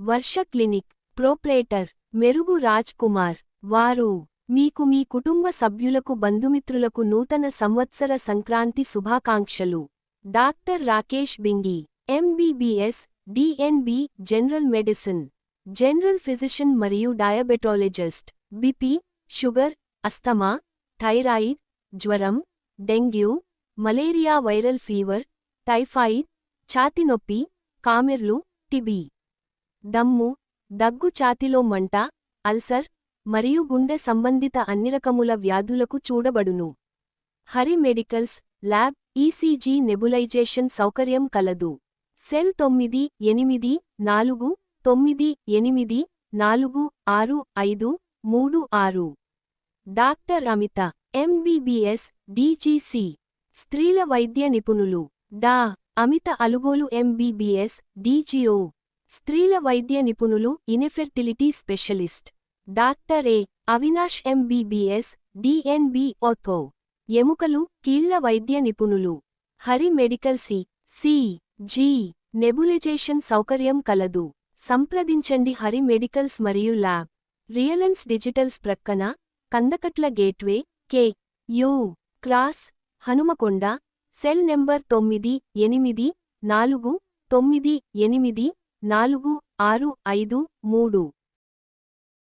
వర్ష clinic proprietor మెరుగు రాజ్ కుమార్ వారు మీకు మీ కుటుంబ సభ్యులకు బంధుమిత్రులకు నూతన సంవత్సర సంక్రాంతి శుభాకాంక్షలు. Doctor Rakesh Bingi MBBS DNB general medicine general physician మరియు diabetologist. BP, sugar, asthma, thyroid, జ్వరం, dengue, malaria, viral fever, typhoid, ఛాతీనొప్పి, కామెర్లు, టిబి, దమ్ము, దగ్గు, ఛాతీలో మంట, అల్సర్ మరియు గుండె సంబంధిత అన్నిరకముల వ్యాధులకు చూడబడును. Hari medicals lab ECG nebulisation సౌకర్యం కలదు. Cell 9898463536. Doctor Amitha MBBS DGC స్త్రీల వైద్య నిపుణులు. డా. అమిత అలుగోలు ఎంబీబీఎస్ డీజీఓ స్త్రీల వైద్య నిపుణులు, ఇన్ఫెర్టిలిటీ స్పెషలిస్ట్. డాక్టర్ ఏ. అవినాష్ ఎంబీబీఎస్ డిఎన్బి ఆర్థో ఎముకలు, కీళ్ల వైద్య నిపుణులు. హరి మెడికల్ సి.జి. నెబులైజేషన్ సౌకర్యం కలదు. సంప్రదించండి. హరి మెడికల్స్ మరియు ల్యాబ్ రియలెన్స్ డిజిటల్స్ ప్రక్కన, Kandakatla gateway, KU. Cross, Hanumakonda. Cell number 9849846563.